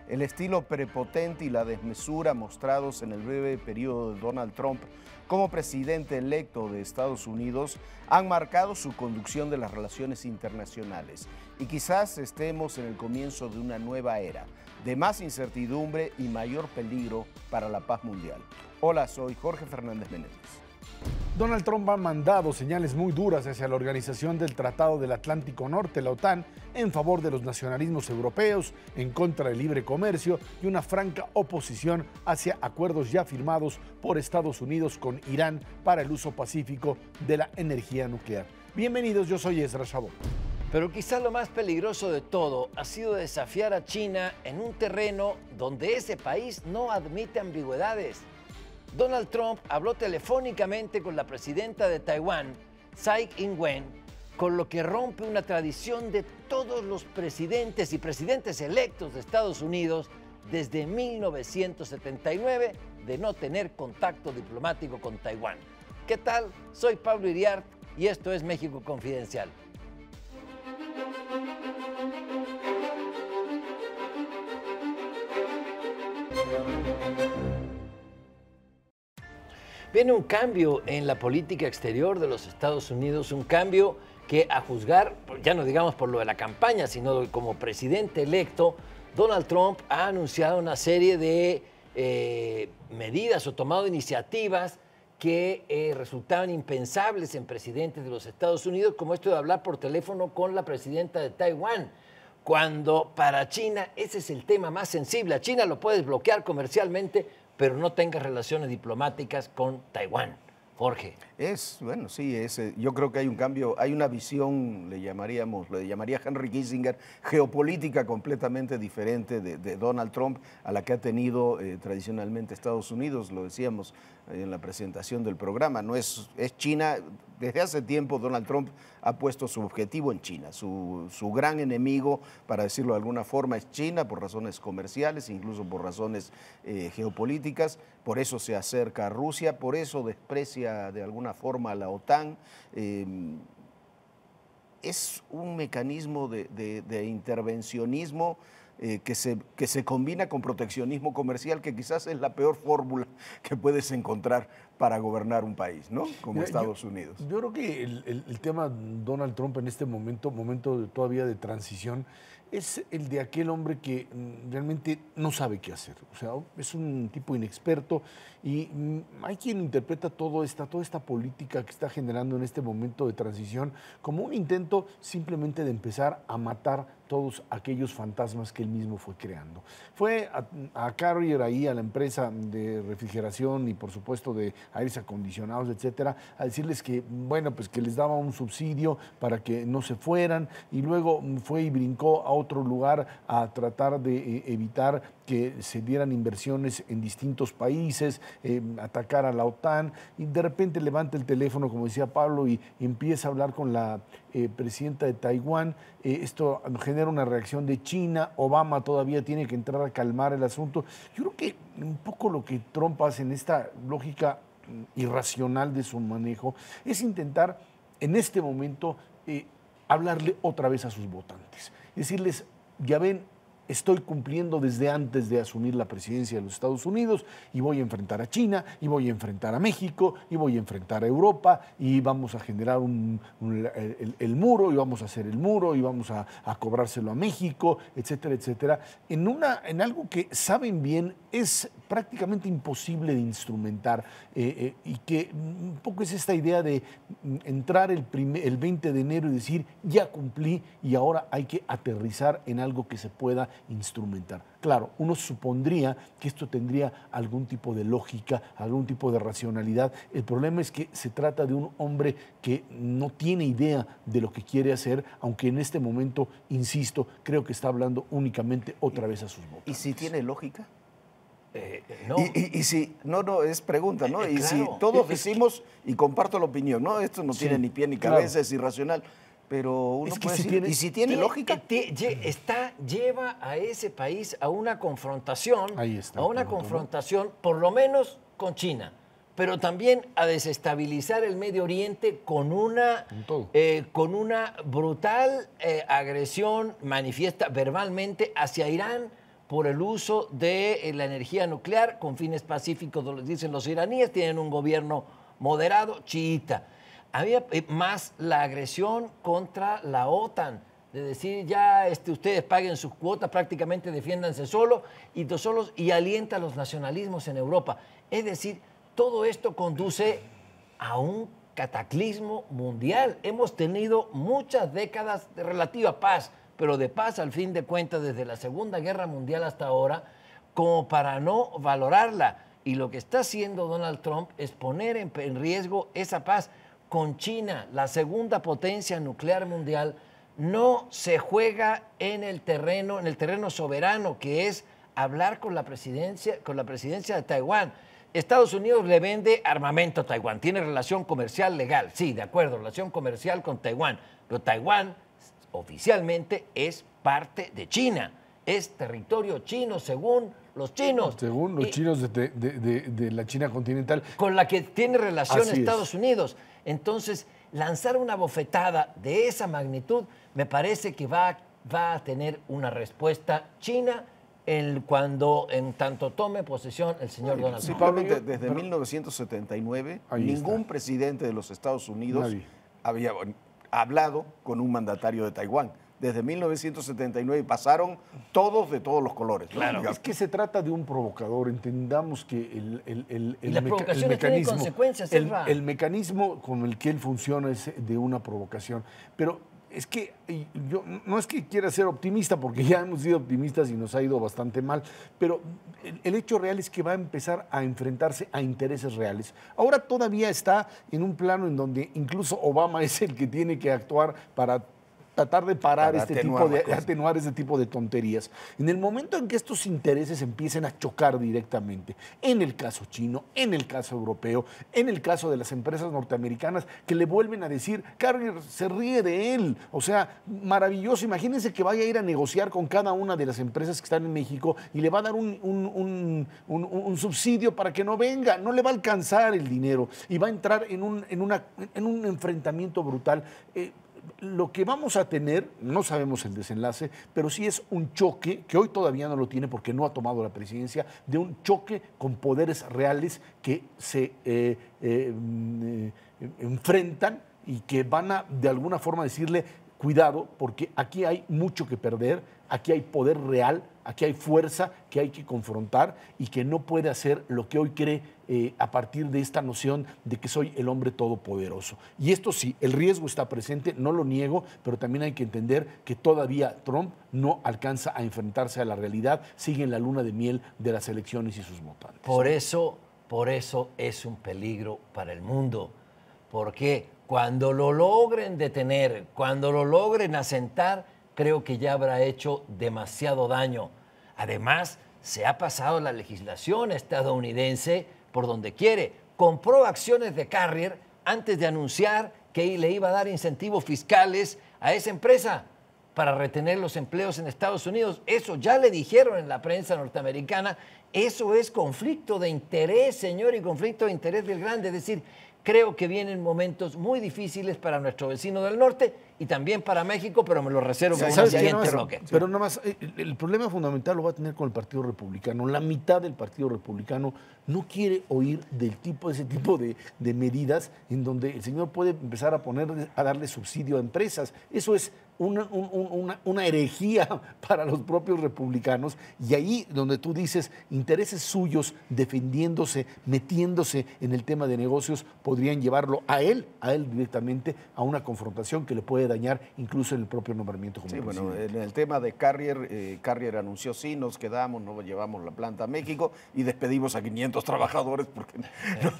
El estilo prepotente y la desmesura mostrados en el breve periodo de Donald Trump como presidente electo de Estados Unidos han marcado su conducción de las relaciones internacionales. Y quizás estemos en el comienzo de una nueva era, de más incertidumbre y mayor peligro para la paz mundial. Hola, soy Jorge Fernández Menéndez. Donald Trump ha mandado señales muy duras hacia la Organización del Tratado del Atlántico Norte, la OTAN, en favor de los nacionalismos europeos, en contra del libre comercio y una franca oposición hacia acuerdos ya firmados por Estados Unidos con Irán para el uso pacífico de la energía nuclear. Bienvenidos, yo soy Ezra Shabot. Pero quizás lo más peligroso de todo ha sido desafiar a China en un terreno donde ese país no admite ambigüedades. Donald Trump habló telefónicamente con la presidenta de Taiwán, Tsai Ing-wen, con lo que rompe una tradición de todos los presidentes y presidentes electos de Estados Unidos desde 1979 de no tener contacto diplomático con Taiwán. ¿Qué tal? Soy Pablo Iriart y esto es México Confidencial. Viene un cambio en la política exterior de los Estados Unidos, un cambio que, a juzgar, ya no digamos por lo de la campaña, sino como presidente electo, Donald Trump ha anunciado una serie de medidas o tomado iniciativas que resultaban impensables en presidentes de los Estados Unidos, como esto de hablar por teléfono con la presidenta de Taiwán, cuando para China ese es el tema más sensible. A China lo puedes bloquear comercialmente, pero no tenga relaciones diplomáticas con Taiwán. Jorge. Bueno, sí, yo creo que hay un cambio, hay una visión, le llamaría Henry Kissinger, geopolítica completamente diferente de Donald Trump a la que ha tenido tradicionalmente Estados Unidos, lo decíamos en la presentación del programa. No es China. Desde hace tiempo Donald Trump ha puesto su objetivo en China, su gran enemigo, para decirlo de alguna forma, es China por razones comerciales, incluso por razones geopolíticas. Por eso se acerca a Rusia, por eso desprecia de alguna forma a la OTAN. Es un mecanismo de intervencionismo que se combina con proteccionismo comercial, que quizás es la peor fórmula que puedes encontrar para gobernar un país, ¿no? Como Estados Unidos. Yo creo que el tema Donald Trump en este momento todavía de transición, es el de aquel hombre que realmente no sabe qué hacer. O sea, es un tipo inexperto y hay quien interpreta toda esta política que está generando en este momento de transición como un intento simplemente de empezar a matar todos aquellos fantasmas que él mismo fue creando. Fue a Carrier, ahí a la empresa de refrigeración y por supuesto de aires acondicionados, etcétera, a decirles que, bueno, pues que les daba un subsidio para que no se fueran, y luego fue y brincó a otro lugar a tratar de evitar que se dieran inversiones en distintos países, atacar a la OTAN, y de repente levanta el teléfono, como decía Pablo, y empieza a hablar con la presidenta de Taiwán. Esto genera una reacción de China. Obama todavía tiene que entrar a calmar el asunto. Yo creo que un poco lo que Trump hace en esta lógica irracional de su manejo es intentar en este momento hablarle otra vez a sus votantes, decirles: ya ven, estoy cumpliendo desde antes de asumir la presidencia de los Estados Unidos y voy a enfrentar a China, y voy a enfrentar a México, y voy a enfrentar a Europa, y vamos a generar el muro, y vamos a hacer el muro, y vamos a cobrárselo a México, etcétera, etcétera, en algo que saben bien es prácticamente imposible de instrumentar, y que un poco es esta idea de entrar el 20 de enero y decir: ya cumplí, y ahora hay que aterrizar en algo que se pueda instrumentar. Claro, uno supondría que esto tendría algún tipo de lógica, algún tipo de racionalidad. El problema es que se trata de un hombre que no tiene idea de lo que quiere hacer, aunque en este momento, insisto, creo que está hablando únicamente otra vez a sus votantes. ¿Y si tiene lógica? No. Y si, no, es pregunta, ¿no? Y Claro. si todos decimos, y comparto la opinión, ¿no? Esto no tiene ni pie ni cabeza, claro, es irracional. Pero uno puede decir, ¿y si tiene lógica? Lleva a ese país a una confrontación, ahí está, a una confrontación, por lo menos con China, pero también a desestabilizar el Medio Oriente con una brutal agresión manifiesta verbalmente hacia Irán, por el uso de la energía nuclear con fines pacíficos, lo dicen los iraníes, tienen un gobierno moderado, chiita. Había más la agresión contra la OTAN, de decir ya ustedes paguen sus cuotas, prácticamente defiéndanse solos y alienta a los nacionalismos en Europa. Es decir, todo esto conduce a un cataclismo mundial. Hemos tenido muchas décadas de relativa paz, pero de paz al fin de cuentas desde la Segunda Guerra Mundial hasta ahora, como para no valorarla. Y lo que está haciendo Donald Trump es poner en riesgo esa paz. Con China, la segunda potencia nuclear mundial, no se juega en el terreno soberano, que es hablar con la presidencia de Taiwán. Estados Unidos le vende armamento a Taiwán, tiene relación comercial legal, sí, de acuerdo, relación comercial con Taiwán, pero Taiwán oficialmente es parte de China, es territorio chino según los chinos. Según los chinos de la China continental. Con la que tiene relación Así Estados Unidos. Entonces, lanzar una bofetada de esa magnitud me parece que va a tener una respuesta China en tanto tome posesión el señor Donald Trump. Principalmente desde 1979, ningún presidente de los Estados Unidos había hablado con un mandatario de Taiwán. Desde 1979 pasaron todos de todos los colores. Claro. Es que se trata de un provocador. Entendamos que las provocaciones tienen consecuencias, el mecanismo con el que él funciona es de una provocación. Pero es que yo no es que quiera ser optimista, porque ya hemos sido optimistas y nos ha ido bastante mal, pero el hecho real es que va a empezar a enfrentarse a intereses reales. Ahora todavía está en un plano en donde incluso Obama es el que tiene que actuar para tratar de parar atenuar este tipo de tonterías. En el momento en que estos intereses empiecen a chocar directamente, en el caso chino, en el caso europeo, en el caso de las empresas norteamericanas, que le vuelven a decir, Carrier se ríe de él, o sea, maravilloso, imagínense que vaya a ir a negociar con cada una de las empresas que están en México y le va a dar un subsidio para que no venga, no le va a alcanzar el dinero y va a entrar en un enfrentamiento brutal. Lo que vamos a tener, no sabemos el desenlace, pero sí es un choque, que hoy todavía no lo tiene porque no ha tomado la presidencia, de un choque con poderes reales que se enfrentan y que van a, de alguna forma, decirle, cuidado, porque aquí hay mucho que perder, aquí hay poder real, aquí hay fuerza que hay que confrontar y que no puede hacer lo que hoy cree a partir de esta noción de que soy el hombre todopoderoso. Y esto sí, el riesgo está presente, no lo niego, pero también hay que entender que todavía Trump no alcanza a enfrentarse a la realidad, sigue en la luna de miel de las elecciones y sus votantes. Por eso es un peligro para el mundo, porque cuando lo logren detener, cuando lo logren asentar, creo que ya habrá hecho demasiado daño. Además, se ha pasado la legislación estadounidense por donde quiere. Compró acciones de Carrier antes de anunciar que le iba a dar incentivos fiscales a esa empresa para retener los empleos en Estados Unidos. Eso ya le dijeron en la prensa norteamericana. Eso es conflicto de interés, señor, y conflicto de interés del grande. Es decir, creo que vienen momentos muy difíciles para nuestro vecino del norte y también para México, pero me lo reservo para un siguiente bloque. Pero nada más, el problema fundamental lo va a tener con el Partido Republicano. La mitad del Partido Republicano no quiere oír ese tipo de medidas en donde el señor puede empezar a darle subsidio a empresas. Eso es una herejía para los propios republicanos, y ahí donde tú dices intereses suyos defendiéndose, metiéndose en el tema de negocios, podrían llevarlo a él directamente a una confrontación que le puede dañar incluso en el propio nombramiento como presidente. Bueno, en el tema de Carrier, Carrier anunció sí, nos quedamos, no llevamos la planta a México y despedimos a 500 trabajadores porque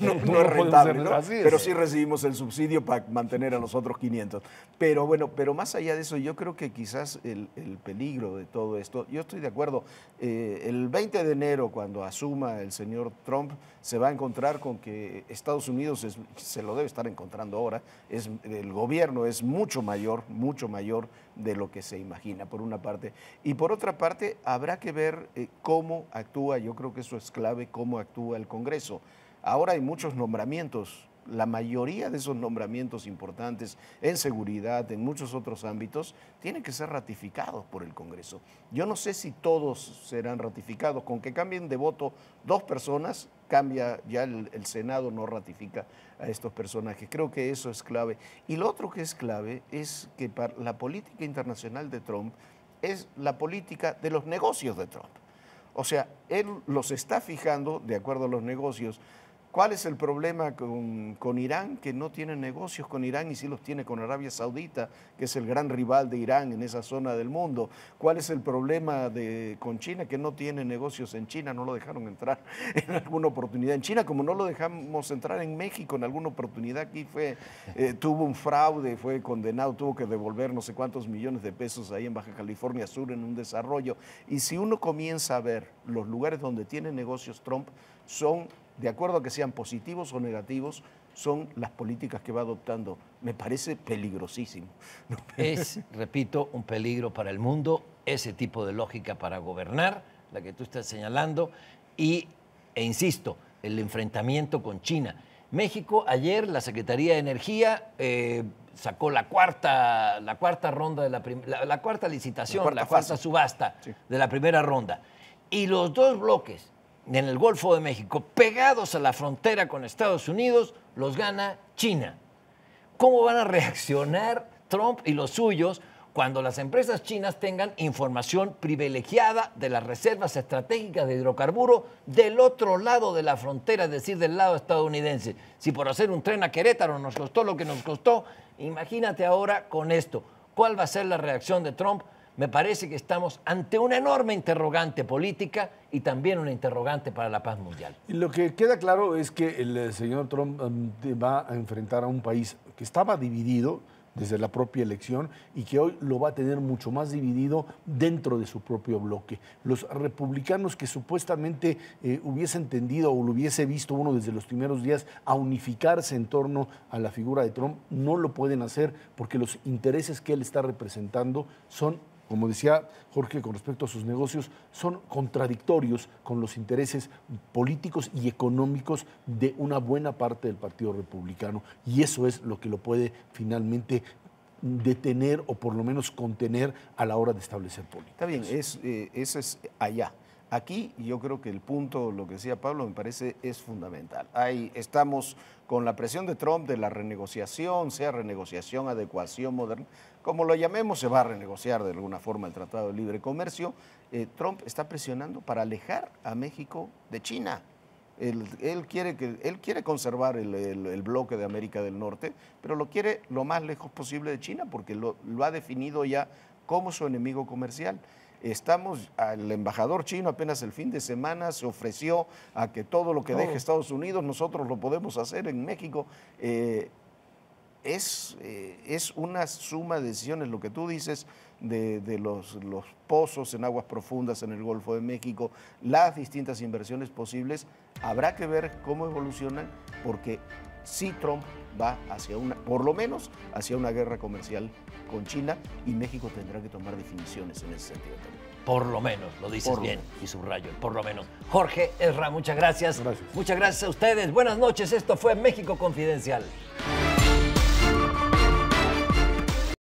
no es rentable, ¿no? Pero sí recibimos el subsidio para mantener a los otros 500. Pero bueno, más allá de eso, yo creo que quizás el peligro de todo esto, yo estoy de acuerdo, el 20 de enero cuando asuma el señor Trump se va a encontrar con que Estados Unidos se lo debe estar encontrando ahora, el gobierno es mucho mayor de lo que se imagina, por una parte. Y por otra parte, habrá que ver cómo actúa, yo creo que eso es clave, cómo actúa el Congreso. Ahora hay muchos nombramientos la mayoría de esos nombramientos importantes en seguridad, en muchos otros ámbitos, tienen que ser ratificados por el Congreso. Yo no sé si todos serán ratificados. Con que cambien de voto 2 personas, cambia, ya el Senado no ratifica a estos personajes. Creo que eso es clave. Y lo otro que es clave es que para la política internacional de Trump es la política de los negocios de Trump. O sea, él los está fijando de acuerdo a los negocios. ¿Cuál es el problema con Irán? Que no tiene negocios con Irán y sí los tiene con Arabia Saudita, que es el gran rival de Irán en esa zona del mundo. ¿Cuál es el problema con China? Que no tiene negocios en China, no lo dejaron entrar en alguna oportunidad en China, como no lo dejamos entrar en México en alguna oportunidad. Aquí tuvo un fraude, fue condenado, tuvo que devolver no sé cuántos millones de pesos ahí en Baja California Sur en un desarrollo. Y si uno comienza a ver los lugares donde tiene negocios Trump, son, de acuerdo a que sean positivos o negativos, son las políticas que va adoptando. Me parece peligrosísimo. Es, repito, un peligro para el mundo, ese tipo de lógica para gobernar, la que tú estás señalando, e insisto, el enfrentamiento con China. México, ayer la Secretaría de Energía sacó la cuarta ronda, la cuarta licitación, la cuarta subasta de la primera ronda. Y los 2 bloques en el Golfo de México, pegados a la frontera con Estados Unidos, los gana China. ¿Cómo van a reaccionar Trump y los suyos cuando las empresas chinas tengan información privilegiada de las reservas estratégicas de hidrocarburo del otro lado de la frontera, es decir, del lado estadounidense? Si por hacer un tren a Querétaro nos costó lo que nos costó, imagínate ahora con esto. ¿Cuál va a ser la reacción de Trump? Me parece que estamos ante una enorme interrogante política y también una interrogante para la paz mundial. Y lo que queda claro es que el señor Trump va a enfrentar a un país que estaba dividido desde la propia elección y que hoy lo va a tener mucho más dividido dentro de su propio bloque. Los republicanos que supuestamente hubiesen tendido o lo hubiese visto uno desde los primeros días a unificarse en torno a la figura de Trump, no lo pueden hacer porque los intereses que él está representando son, como decía Jorge con respecto a sus negocios, son contradictorios con los intereses políticos y económicos de una buena parte del Partido Republicano. Y eso es lo que lo puede finalmente detener o por lo menos contener a la hora de establecer políticas. Está bien, eso es allá. Aquí yo creo que el punto, lo que decía Pablo, me parece es fundamental. Ahí estamos con la presión de Trump de la renegociación, sea renegociación, adecuación, moderna, como lo llamemos, se va a renegociar de alguna forma el Tratado de Libre Comercio. Trump está presionando para alejar a México de China. Él quiere conservar el bloque de América del Norte, pero lo quiere lo más lejos posible de China porque lo ha definido ya como su enemigo comercial. El embajador chino apenas el fin de semana se ofreció a que todo lo que deje Estados Unidos nosotros lo podemos hacer en México. Es una suma de decisiones, lo que tú dices de los pozos en aguas profundas en el Golfo de México, las distintas inversiones posibles. Habrá que ver cómo evolucionan, porque sí Trump va por lo menos hacia una guerra comercial con China, y México tendrá que tomar definiciones en ese sentido también. Por lo menos, lo dices bien, y subrayo, por lo menos. Jorge, Ezra, muchas gracias. Muchas gracias a ustedes. Buenas noches, esto fue México Confidencial.